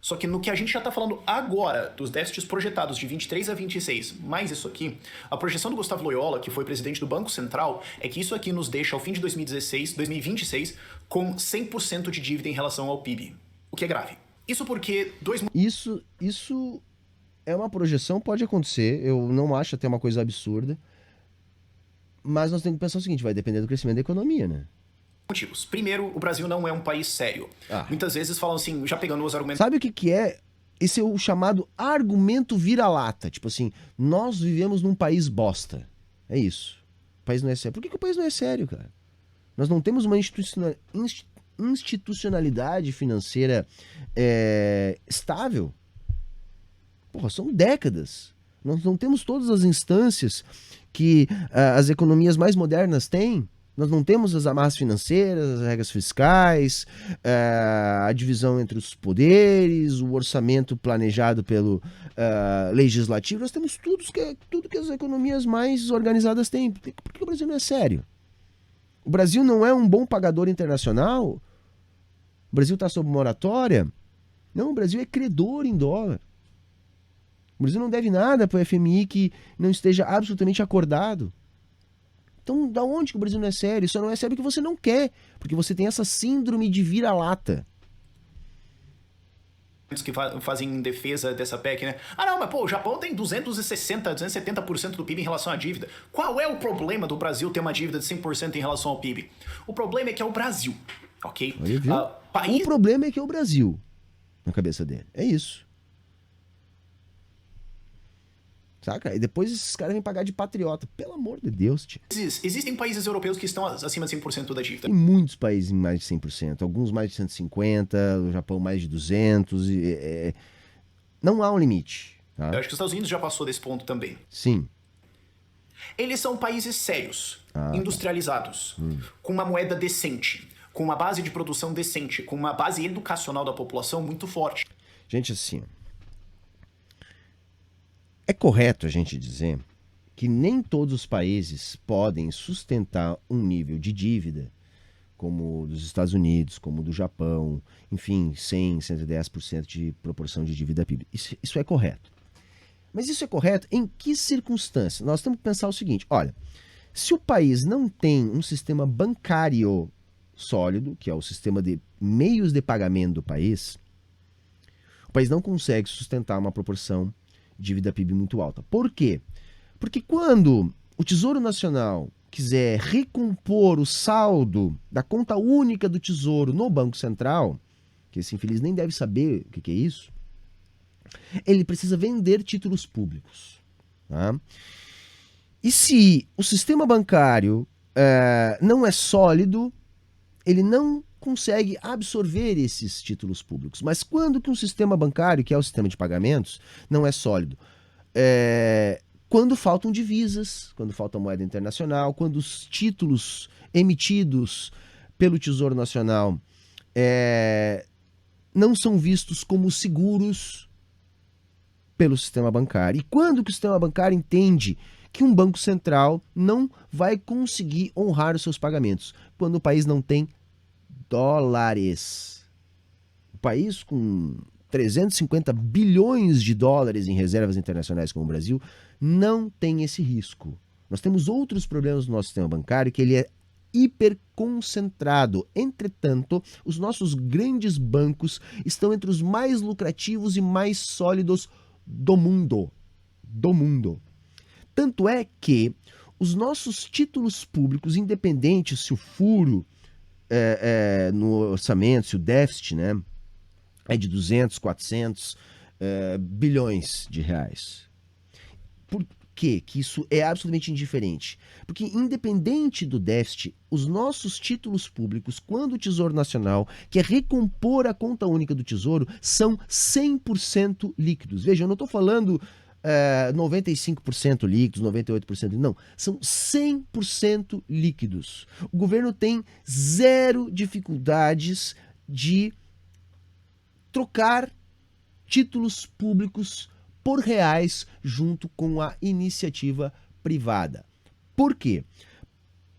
Só que no que a gente já está falando agora, dos déficits projetados de 23 a 26, mais isso aqui, a projeção do Gustavo Loyola, que foi presidente do Banco Central, é que isso aqui nos deixa, ao fim de 2026, com 100% de dívida em relação ao PIB. O que é grave. Isso porque Isso é uma projeção, pode acontecer, eu não acho até uma coisa absurda, mas nós temos que pensar o seguinte, vai depender do crescimento da economia, né? motivos. Primeiro, o Brasil não é um país sério. Ah. Muitas vezes falam assim, já pegando os argumentos... Sabe o que é? Esse é o chamado argumento vira-lata. Tipo assim, nós vivemos num país bosta. É isso. O país não é sério. Por que o país não é sério, cara? Nós não temos uma institucionalidade financeira estável. Porra, são décadas. Nós não temos todas as instâncias que as economias mais modernas têm. Nós não temos as amarras financeiras, as regras fiscais, a divisão entre os poderes, o orçamento planejado pelo legislativo. Nós temos tudo que as economias mais organizadas têm. Por que o Brasil não é sério? O Brasil não é um bom pagador internacional? O Brasil está sob moratória? Não, o Brasil é credor em dólar. O Brasil não deve nada para o FMI que não esteja absolutamente acordado. Então, da onde que o Brasil não é sério? Só não é sério porque você não quer, porque você tem essa síndrome de vira-lata. que fazem em defesa dessa PEC, né? Ah, não, mas pô, o Japão tem 270% do PIB em relação à dívida. Qual é o problema do Brasil ter uma dívida de 100% em relação ao PIB? O problema é que é o Brasil, ok? O problema é que é o Brasil, na cabeça dele. É isso. Saca? E depois esses caras vêm pagar de patriota. Pelo amor de Deus, tia. Existem países europeus que estão acima de 100% da dívida. Tem muitos países em mais de 100%. Alguns mais de 150%, o Japão mais de 200%. Não há um limite. Tá? Eu acho que os Estados Unidos já passou desse ponto também. Sim. Eles são países sérios, industrializados, com uma moeda decente, com uma base de produção decente, com uma base educacional da população muito forte. Gente, assim... É correto a gente dizer que nem todos os países podem sustentar um nível de dívida como o dos Estados Unidos, como o do Japão, enfim, 100%, 110% de proporção de dívida PIB. Isso é correto. Mas isso é correto em que circunstâncias? Nós temos que pensar o seguinte, olha, se o país não tem um sistema bancário sólido, que é o sistema de meios de pagamento do país, o país não consegue sustentar uma proporção dívida PIB muito alta. Por quê? Porque quando o Tesouro Nacional quiser recompor o saldo da conta única do Tesouro no Banco Central, que esse infeliz nem deve saber o que é isso, ele precisa vender títulos públicos. Tá? E se o sistema bancário não é sólido, ele não consegue absorver esses títulos públicos. Mas quando que um sistema bancário, que é o sistema de pagamentos, não é sólido? Quando faltam divisas, quando falta moeda internacional, quando os títulos emitidos pelo Tesouro Nacional não são vistos como seguros pelo sistema bancário. E quando que o sistema bancário entende que um banco central não vai conseguir honrar os seus pagamentos? Quando o país não tem dólares. O país com 350 bilhões de dólares em reservas internacionais como o Brasil não tem esse risco. Nós temos outros problemas no nosso sistema bancário, que ele é hiperconcentrado. Entretanto, os nossos grandes bancos estão entre os mais lucrativos e mais sólidos do mundo. Tanto é que os nossos títulos públicos, independente se o furo no orçamento, se o déficit, né, é de 200, 400 bilhões de reais. Por que isso é absolutamente indiferente? Porque independente do déficit, os nossos títulos públicos, quando o Tesouro Nacional quer recompor a conta única do Tesouro, são 100% líquidos. Veja, eu não estou falando 95% líquidos, 98% não, são 100% líquidos. O governo tem zero dificuldades de trocar títulos públicos por reais junto com a iniciativa privada. Por quê?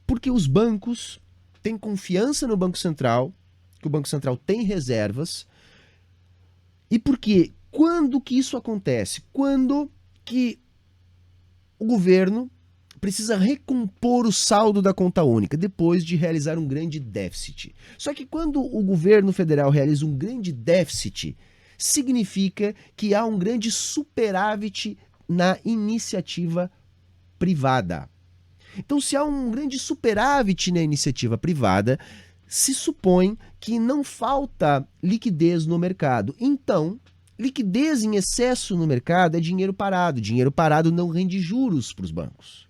Porque os bancos têm confiança no Banco Central, que o Banco Central tem reservas, E por quê? Quando que isso acontece? Quando que o governo precisa recompor o saldo da conta única depois de realizar um grande déficit. Só que quando o governo federal realiza um grande déficit, significa que há um grande superávit na iniciativa privada. Então, se há um grande superávit na iniciativa privada, se supõe que não falta liquidez no mercado. Então, liquidez em excesso no mercado é dinheiro parado. Dinheiro parado não rende juros para os bancos.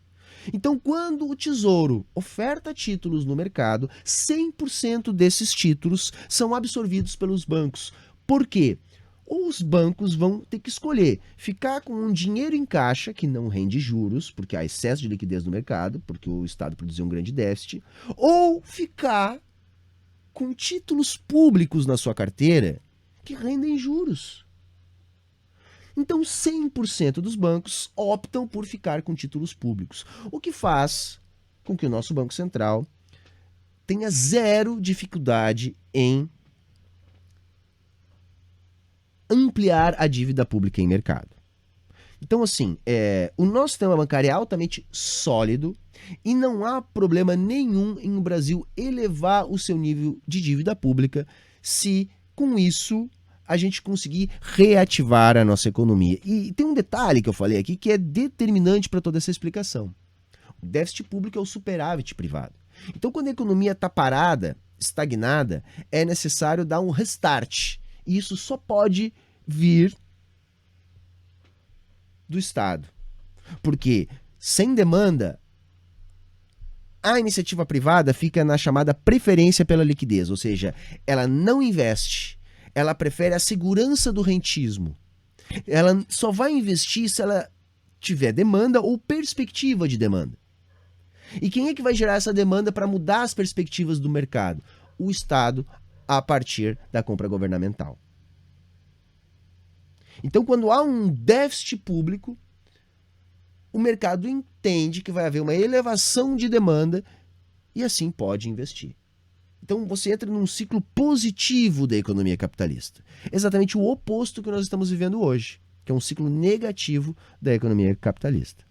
Então, quando o Tesouro oferta títulos no mercado, 100% desses títulos são absorvidos pelos bancos. Por quê? Os bancos vão ter que escolher ficar com um dinheiro em caixa que não rende juros, porque há excesso de liquidez no mercado, porque o Estado produziu um grande déficit, ou ficar com títulos públicos na sua carteira que rendem juros. Então, 100% dos bancos optam por ficar com títulos públicos, o que faz com que o nosso Banco Central tenha zero dificuldade em ampliar a dívida pública em mercado. Então, assim, o nosso sistema bancário é altamente sólido e não há problema nenhum em o Brasil elevar o seu nível de dívida pública se, com isso, a gente conseguir reativar a nossa economia. E tem um detalhe que eu falei aqui que é determinante para toda essa explicação. O déficit público é o superávit privado. Então, quando a economia está parada, estagnada, é necessário dar um restart. E isso só pode vir do Estado. Porque sem demanda, a iniciativa privada fica na chamada preferência pela liquidez, ou seja, ela não investe, ela prefere a segurança do rentismo. Ela só vai investir se ela tiver demanda ou perspectiva de demanda. E quem é que vai gerar essa demanda para mudar as perspectivas do mercado? O Estado, a partir da compra governamental. Então, quando há um déficit público, o mercado entende que vai haver uma elevação de demanda e assim pode investir. Então, você entra num ciclo positivo da economia capitalista. Exatamente o oposto que nós estamos vivendo hoje, que é um ciclo negativo da economia capitalista.